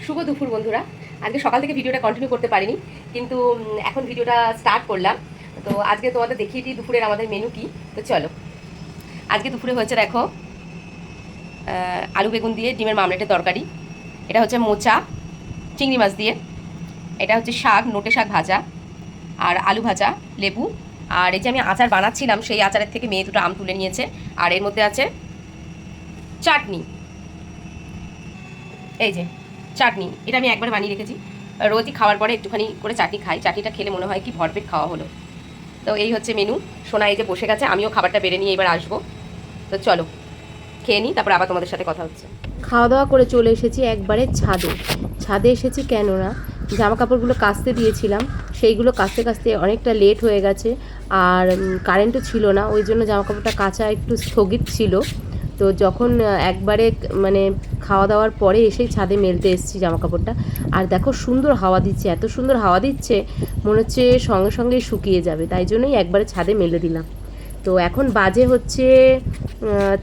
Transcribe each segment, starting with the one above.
শুভ দুপুর বন্ধুরা। আজকে সকাল থেকে ভিডিওটা কন্টিনিউ করতে পারিনি, কিন্তু এখন ভিডিওটা স্টার্ট করলাম। তো আজকে তোমাদের দেখিয়ে দিই দুপুরের আমাদের মেনু কি। তো চলো, আজকে দুপুরে হয়েছে দেখো আলু বেগুন দিয়ে ডিমের মামলেটের তরকারি, এটা হচ্ছে মোচা চিংড়ি মাছ দিয়ে, এটা হচ্ছে শাক নোটে শাক ভাজা আর আলু ভাজা লেবু, আর এই যে আমি আচার বানাচ্ছিলাম সেই আচারের থেকে মেয়ে দুটো আম তুলে নিয়েছে, আর এর মধ্যে আছে চাটনি। এই যে চাটনি, এটা আমি একবার বানিয়ে রেখেছি, রোজই খাওয়ার পরে একটুখানি করে চাটনি খাই, চাটনিটা খেলে মনে হয় কি ভরপেট খাওয়া হলো। তো এই হচ্ছে মেনু। সোনা এই যে বসে গেছে, আমিও খাবারটা বেড়ে নিয়ে এবার আসবো। তো চলো খেয়ে নিই, তারপর আবার তোমাদের সাথে কথা হচ্ছে। খাওয়া দাওয়া করে চলে এসেছি একবারে ছাদে। ছাদে এসেছি কেননা জামা কাপড়গুলো কাচতে দিয়েছিলাম, সেইগুলো কাচতে কাচতে অনেকটা লেট হয়ে গেছে, আর কারেন্টও ছিল না, ওই জন্য জামা কাপড়টা কাচা একটু স্থগিত ছিল। তো যখন একবারে মানে খাওয়া দাওয়ার পরে এসেই ছাদে মেলতে এসেছি জামা কাপড়টা, আর দেখো সুন্দর হাওয়া দিচ্ছে, এত সুন্দর হাওয়া দিচ্ছে মনে হচ্ছে সঙ্গে সঙ্গেই শুকিয়ে যাবে, তাই জন্যই একবারে ছাদে মেলে দিলাম। তো এখন বাজে হচ্ছে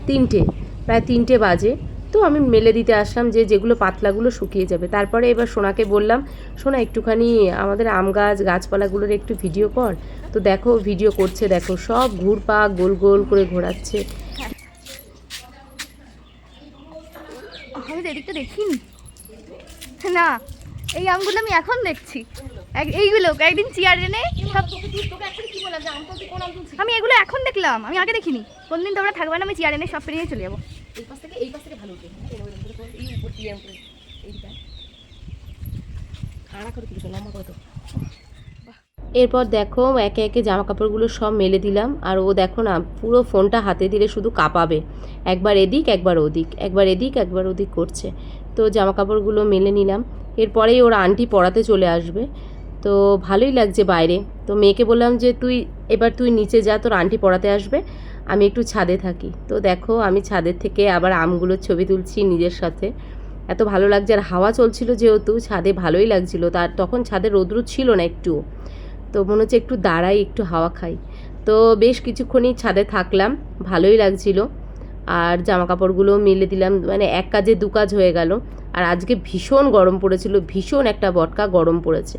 3টে, প্রায় 3টে বাজে। তো আমি মেলে দিতে আসলাম যে যেগুলো পাতলাগুলো শুকিয়ে যাবে। তারপরে এবার সোনাকে বললাম, সোনা একটুখানি আমাদের আম গাছ গাছপালাগুলোর একটু ভিডিও কর। তো দেখো ভিডিও করছে, দেখো সব ঘুরপাক গোল গোল করে ঘোরাচ্ছে। আমি তো এদিকটা দেখিনি না, এই আমগুলো আমি এখন দেখছি। এইগুলো একদিন চেয়ার এনে আমি এগুলো এখন দেখলাম, আমি আগে দেখিনি। কোনদিন তোমরা থাকবে না, আমি চেয়ার এনে সব পেরিয়ে চলে যাবো। এই পাশ থেকে ভালো উঠবে, এই উপর দিয়ে এইটা খাড়া করে তুলছো, লম্বা করে তো। এরপর দেখো একে একে জামা কাপড়গুলো সব মেলে দিলাম, আর ও দেখো না পুরো ফোনটা হাতে দিলে শুধু কাঁপাবে, একবার এদিক একবার ওদিক, একবার এদিক একবার ওদিক করছে। তো জামা কাপড়গুলো মেলে নিলাম, এরপরেই ওর আন্টি পড়াতে চলে আসবে। তো ভালোই লাগছে বাইরে। তো মেয়েকে বললাম যে তুই নিচে যা, তোর আন্টি পড়াতে আসবে, আমি একটু ছাদে থাকি। তো দেখো আমি ছাদের থেকে আবার আমগুলোর ছবি তুলছি নিজের সাথে, এত ভালো লাগছে। আর হাওয়া চলছিল যেহেতু ছাদে ভালোই লাগছিল, তার তখন ছাদে রোদ্রু ছিল না একটুও। তো মনে হচ্ছে একটু দাঁড়াই একটু হাওয়া খাই। তো বেশ কিছুক্ষণই ছাদে থাকলাম, ভালোই লাগছিল। আর জামা কাপড়গুলো মেলে দিলাম, মানে এক কাজে দু কাজ হয়ে গেল। আর আজকে ভীষণ গরম পড়েছিল, ভীষণ একটা বটকা গরম পড়েছে।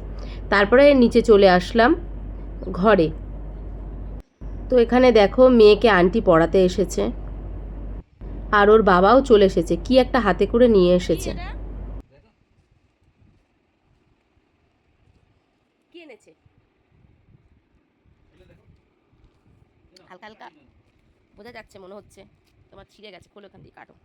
তারপরে নিচে চলে আসলাম ঘরে। তো এখানে দেখো মেয়েকে আন্টি পড়াতে এসেছে, আর ওর বাবাও চলে এসেছে, কি একটা হাতে করে নিয়ে এসেছে। কি এনেছে? হালকা হালকা বোঝা যাচ্ছে, মনে হচ্ছে তোমার ছিঁড়ে গেছে, খোলো ওখান দিয়ে কাটো।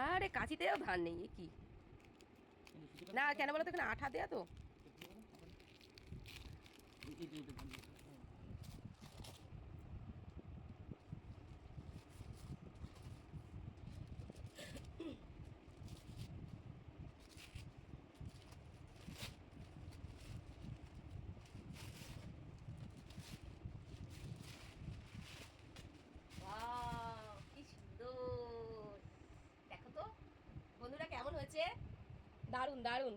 আরে কাঁচিতেও ধার নেই, এ কি না কেন বলো তো, এখানে আঠা দেয়া তো। বন্ধুরা কেমন হয়েছে? দারুণ দারুণ।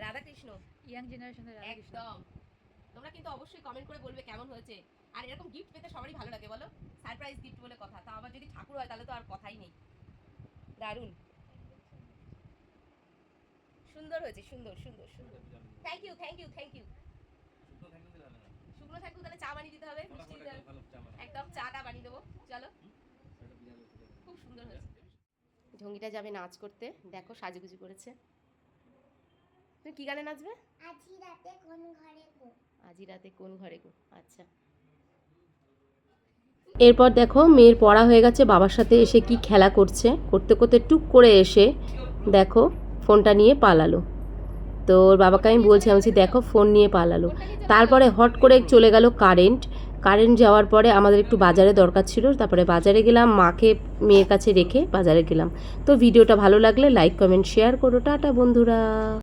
রাধাকৃষ্ণ, ইয়াং জেনারেশনের একদম। তোমরা কিন্তু অবশ্যই কমেন্ট করে বলবে কেমন হয়েছে। আর এরকম গিফট পেতে সবারই ভালো লাগে বলো, সারপ্রাইজ গিফট বলে কথা, তা আবার যদি ঠাকুর হয় তাহলে তো আর কথাই নেই। দারুণ সুন্দর হয়েছে, সুন্দর সুন্দর সুন্দর। Thank you thank you thank you. শুকনো থাকলেও তাহলে চা বানিয়ে দিতে হবে, মিষ্টি দিতে হবে। একদম চাটা বানিয়ে দেবো, চলো। খুব সুন্দর হয়েছে। ঢঙ্গিটা যাবে নাচ করতে, দেখো সাজুগুজু করেছে। তুমি কি গানে নাচবে? আজি রাতে কোন ঘরে গো। আজি রাতে কোন ঘরে গো, আচ্ছা। এরপর দেখো মেয়ের পড়া হয়ে গেছে, বাবার সাথে এসে কি খেলা করছে, করতে করতে টুক করে এসে দেখো ফোনটা নিয়ে পালালো। তো ওর বাবাকে আমি বলছি দেখো ফোন নিয়ে পালালো। তারপরে হট করে চলে গেল কারেন্ট যাওয়ার পরে আমাদের একটু বাজারে দরকার ছিল, তারপরে বাজারে গেলাম, মাকে মেয়ের কাছে রেখে বাজারে গেলাম। তো ভিডিওটা ভালো লাগলে লাইক কমেন্ট শেয়ার করো। টাটা বন্ধুরা।